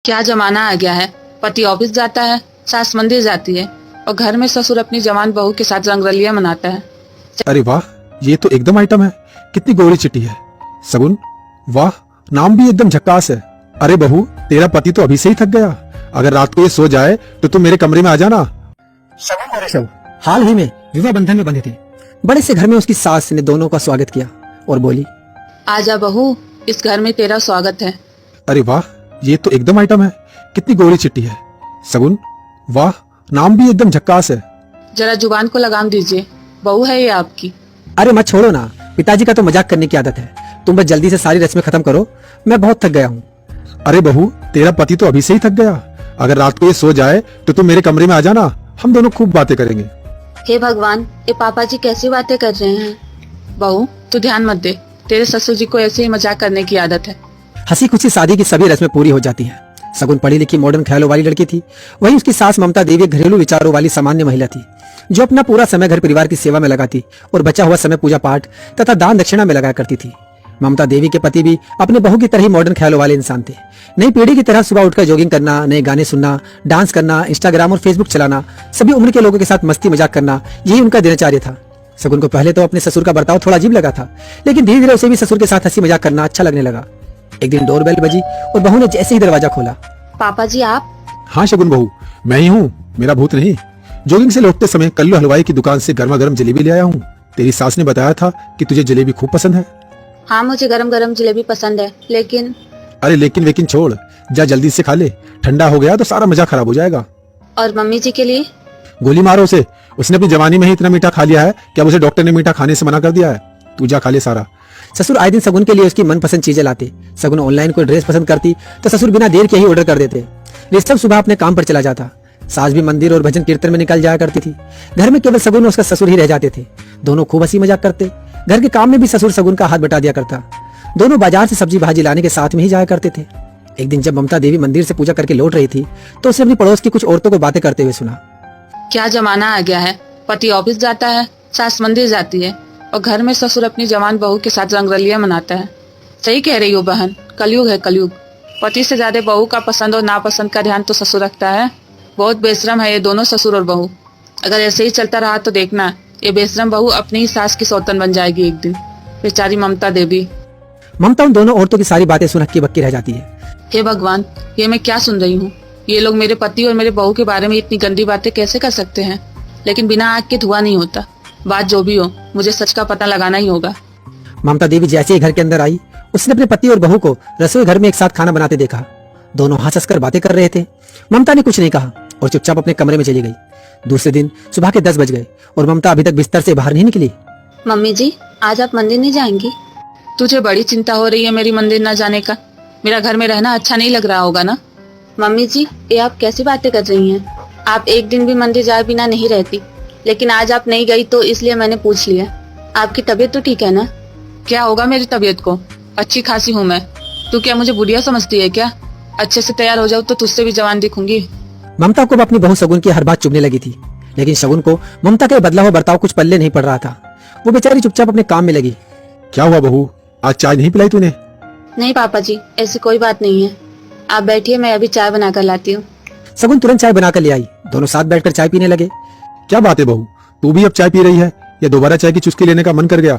क्या जमाना आ गया है। पति ऑफिस जाता है, सास मंदिर जाती है और घर में ससुर अपनी जवान बहू के साथ रंगरलिया मनाता है। अरे वाह, ये तो एकदम आइटम है। कितनी गोरी चिट्टी है। सगुन, वाह, नाम भी एकदम झक्कास है। अरे बहू, तेरा पति तो अभी से ही थक गया। अगर रात को ये सो जाए तो तुम मेरे कमरे में आ जाना। शगुन और ऋषभ हाल ही में विवाह बंधन में बंधे थे। बड़े से घर में उसकी सास ने दोनों का स्वागत किया और बोली, आजा बहू, इस घर में तेरा स्वागत है। अरे वाह, ये तो एकदम आइटम है। कितनी गोरी चिट्टी है। सगुन, वाह, नाम भी एकदम झक्कास है। जरा जुबान को लगाम दीजिए, बहू है ये आपकी। अरे मत छोड़ो ना, पिताजी का तो मजाक करने की आदत है। तुम बस जल्दी से सारी रस्में खत्म करो, मैं बहुत थक गया हूँ। अरे बहू, तेरा पति तो अभी से ही थक गया। अगर रात को ये सो जाए तो तुम मेरे कमरे में आ जाना। हम दोनों खूब बातें करेंगे। हे भगवान, ये पापा जी कैसी बातें कर रहे हैं। बहू, तू ध्यान मत दे, तेरे ससुर जी को ऐसे ही मजाक करने की आदत है। हंसी खुशी शादी की सभी रस्में पूरी हो जाती हैं। सगुन पढ़ी लिखी मॉडर्न ख्यालों वाली लड़की थी। वहीं उसकी सास ममता देवी एक घरेलू विचारों वाली सामान्य महिला थी, जो अपना पूरा समय घर परिवार की सेवा में लगाती और बचा हुआ समय पूजा पाठ तथा दान दक्षिणा में लगाया करती थी। ममता देवी के पति भी अपने बहू की तरह ही मॉडर्न ख्यालों वाले इंसान थे। नई पीढ़ी की तरह सुबह उठकर जॉगिंग करना, नए गाने सुनना, डांस करना, इंस्टाग्राम और फेसबुक चलाना, सभी उम्र के लोगों के साथ मस्ती मजाक करना, यही उनका दिनचर्या था। सगुन को पहले तो अपने ससुर का बर्ताव थोड़ा अजीब लगा था, लेकिन धीरे धीरे उसे भी ससुर के साथ हंसी मजाक करना अच्छा लगने लगा। एक दिन डोरबेल बजी और बहू ने जैसे ही दरवाजा खोला, पापा जी आप? हाँ शगुन बहू, मैं ही हूँ, मेरा भूत नहीं। जॉगिंग से लौटते समय कल्लू हलवाई की दुकान से गर्मा गर्म जलेबी ले आया हूँ। तेरी सास ने बताया था कि तुझे जलेबी खूब पसंद है। हाँ, मुझे गरम गरम जलेबी पसंद है, लेकिन अरे लेकिन वेकिन छोड़, जा जल्दी से खा ले। ठंडा हो गया तो सारा मजा खराब हो जाएगा। और मम्मी जी के लिए? गोली मारो उसे, उसने अपनी जवानी में ही इतना मीठा खा लिया है कि अब उसे डॉक्टर ने मीठा खाने से मना कर दिया है। तू जा खा ले सारा। ससुर आए दिन सगुन के लिए उसकी मनपसंद चीजें लाते। सगुन ऑनलाइन कोई ड्रेस पसंद करती तो ससुर बिना देर के ही ऑर्डर कर देते। ऋषभ सुबह अपने काम पर चला जाता। सास भी मंदिर और भजन कीर्तन में निकल जाया करती थी। घर में केवल सगुन और उसका ससुर ही रह जाते थे। दोनों खूब हंसी मजाक करते। घर के काम में भी ससुर सगुन का हाथ बटा दिया करता। दोनों बाजार से सब्जी भाजी लाने के साथ में ही जाया करते थे। एक दिन जब ममता देवी मंदिर से पूजा करके लौट रही थी तो उसे अपनी पड़ोस की कुछ औरतों को बातें करते हुए सुना। क्या जमाना आ गया है। पति ऑफिस जाता है, सास मंदिर जाती है और घर में ससुर अपनी जवान बहू के साथ रंगरलिया मनाता है। सही कह रही हो बहन, कलयुग है कलयुग। पति से ज्यादा बहू का पसंद और नापसंद का ध्यान तो ससुर रखता है। बहुत बेशरम है ये दोनों, ससुर और बहू। अगर ऐसे ही चलता रहा तो देखना, ये बेशरम बहू अपनी ही सास की सौतन बन जाएगी एक दिन। बेचारी ममता देवी। ममता उन दोनों औरतों की सारी बातें सुन हक्की बक्की रह जाती है। हे भगवान, ये मैं क्या सुन रही हूँ। ये लोग मेरे पति और मेरे बहू के बारे में इतनी गंदी बातें कैसे कर सकते हैं। लेकिन बिना आग के धुआं नहीं होता। बात जो भी हो, मुझे सच का पता लगाना ही होगा। ममता देवी जैसे ही घर के अंदर आई, उसने अपने पति और बहू को रसोई घर में एक साथ खाना बनाते देखा। दोनों हंस हंसकर बातें कर रहे थे। ममता ने कुछ नहीं कहा और चुपचाप अपने कमरे में चली गई। दूसरे दिन सुबह के 10 बज गए और ममता अभी तक बिस्तर से बाहर नहीं निकली। मम्मी जी, आज आप मंदिर नहीं जाएंगी? तुझे बड़ी चिंता हो रही है मेरी मंदिर न जाने का। मेरा घर में रहना अच्छा नहीं लग रहा होगा ना? मम्मी जी, ये आप कैसी बातें कर रही हैं। आप एक दिन भी मंदिर जाए बिना नहीं रहती, लेकिन आज आप नहीं गई तो इसलिए मैंने पूछ लिया। आपकी तबीयत तो ठीक है ना? क्या होगा मेरी तबीयत को, अच्छी खासी हूँ मैं। तू क्या मुझे बुढ़िया समझती है क्या? अच्छे से तैयार हो जाओ तो तुझसे भी जवान दिखूंगी। ममता को अपनी बहू सगुन की हर बात चुभने लगी थी, लेकिन सगुन को ममता के बदला हुआ बर्ताव कुछ पल्ले नहीं पड़ रहा था। वो बेचारी चुपचाप अपने काम में लगी। क्या हुआ बहू, आज चाय नहीं पिलाई तूने? नहीं पापा जी, ऐसी कोई बात नहीं है। आप बैठिए, मैं अभी चाय बना कर लाती हूँ। सगुन तुरंत चाय बनाकर ले आई। दोनों साथ बैठकर चाय पीने लगे। क्या बात है बहू, तू भी अब चाय पी रही है या दोबारा चाय की चुस्की लेने का मन कर गया?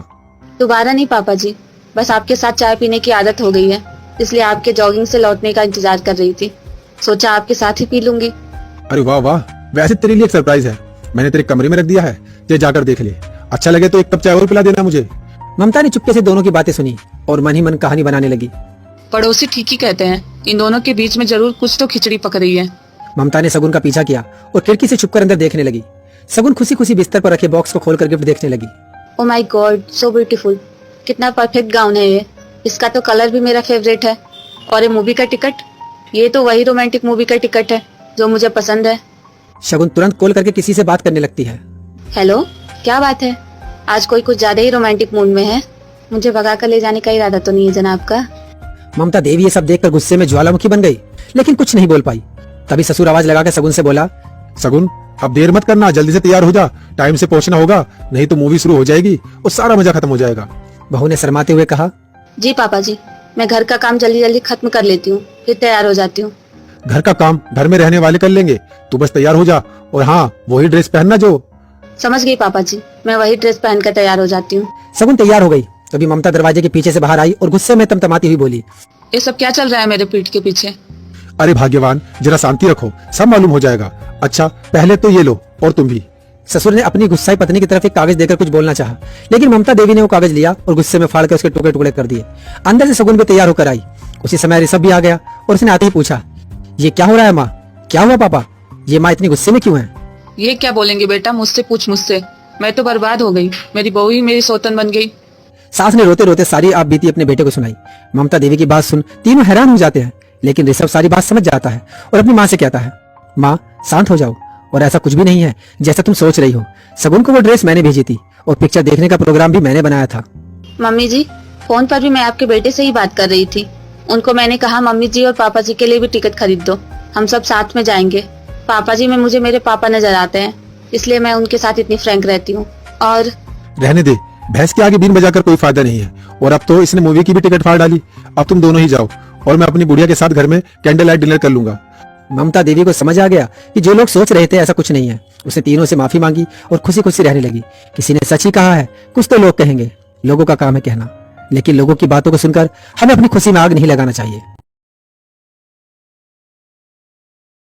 दोबारा नहीं पापा जी, बस आपके साथ चाय पीने की आदत हो गई है, इसलिए आपके जॉगिंग से लौटने का इंतजार कर रही थी। सोचा आपके साथ ही पी लूंगी। अरे वाह वाह, वैसे तेरे लिए एक सरप्राइज है। मैंने तेरे कमरे में रख दिया है, ते जाकर देख ले। अच्छा लगे तो एक कप चाय और पिला देना मुझे। ममता ने चुपके से दोनों की बातें सुनी और मन ही मन कहानी बनाने लगी। पड़ोसी ठीक ही कहते हैं, इन दोनों के बीच में जरूर कुछ तो खिचड़ी पक रही है। ममता ने सगुन का पीछा किया और खिड़की से छुपकर अंदर देखने लगी। सगुन खुशी खुशी बिस्तर पर रखे बॉक्स को खोलकर गिफ्ट देखने लगी। Oh my God, so beautiful. कितना परफेक्ट गाउन है ये। इसका तो कलर भी मेरा फेवरेट है। और ये मूवी का टिकट, ये तो वही रोमांटिक मूवी का टिकट है जो मुझे पसंद है। शगुन तुरंत कॉल करके किसी से बात करने लगती है। हेलो, क्या बात है? आज कोई कुछ ज्यादा ही रोमांटिक मूड में है। मुझे भगा कर ले जाने का इरादा तो नहीं है जनाब का? ममता देवी ये सब देखकर गुस्से में ज्वालामुखी बन गई, लेकिन कुछ नहीं बोल पाई। तभी ससुर आवाज लगाकर सगुन से बोला, सगुन अब देर मत करना, जल्दी से तैयार हो जा। टाइम से पहुंचना होगा, नहीं तो मूवी शुरू हो जाएगी और सारा मजा खत्म हो जाएगा। बहू ने शर्माते हुए कहा, जी पापा जी, मैं घर का काम जल्दी जल्दी खत्म कर लेती हूँ, फिर तैयार हो जाती हूँ। घर का काम घर में रहने वाले कर लेंगे, तू बस तैयार हो जा। और हाँ, वही ड्रेस पहनना जो। समझ गई पापा जी, मैं वही ड्रेस पहनकर तैयार हो जाती हूँ। सगुन तैयार हो गई तभी ममता दरवाजे के पीछे से बाहर आई और गुस्से में तमतमाती हुई बोली, ये सब क्या चल रहा है मेरे पीठ के पीछे? अरे भाग्यवान, जरा शांति रखो, सब मालूम हो जाएगा। अच्छा पहले तो ये लो, और तुम भी। ससुर ने अपनी गुस्साई पत्नी की तरफ एक कागज देकर कुछ बोलना चाहा, लेकिन ममता देवी ने वो कागज लिया और गुस्से में फाड़ कर उसके टुकड़े टुकड़े कर दिए। अंदर से सगुन भी तैयार होकर आई। उसी समय ऋषभ भी आ गया और उसने आते ही पूछा, ये क्या हो रहा है माँ? क्या हुआ पापा? ये माँ इतनी गुस्से में क्यों है? ये क्या बोलेंगे बेटा, मुझसे पूछ मुझसे। मैं तो बर्बाद हो गई, मेरी बहू ही मेरी सौतन बन गई। सास ने रोते रोते सारी आप बीती अपने बेटे को सुनाई। ममता देवी की बात सुन तीनों हैरान हो जाते हैं, लेकिन ऋषभ सारी बात समझ जाता है और अपनी माँ से कहता है, माँ शांत हो जाओ, और ऐसा कुछ भी नहीं है जैसा तुम सोच रही हो। सगुन को वो ड्रेस मैंने भेजी थी और पिक्चर देखने का प्रोग्राम भी मैंने बनाया था। मम्मी जी, फोन पर भी मैं आपके बेटे से ही बात कर रही थी। उनको मैंने कहा मम्मी जी और पापा जी के लिए भी टिकट खरीद दो, हम सब साथ में जाएंगे। पापा जी में मुझे मेरे पापा नजर आते हैं, इसलिए मैं उनके साथ इतनी फ्रैंक रहती हूँ। और रहने दे, भैंस के आगे बीन बजाकर कोई फायदा नहीं है। और अब तो इसने मूवी की भी टिकट फाड़ डाली। अब तुम दोनों ही जाओ और मैं अपनी बुढ़िया के साथ घर में कैंडल लाइट डिनर कर लूंगा। ममता देवी को समझ आ गया कि जो लोग सोच रहे थे ऐसा कुछ नहीं है। उसने तीनों से माफी मांगी और खुशी खुशी रहने लगी। किसी ने सच ही कहा है, कुछ तो लोग कहेंगे, लोगों का काम है कहना, लेकिन लोगों की बातों को सुनकर हमें अपनी खुशी में आग नहीं लगाना चाहिए।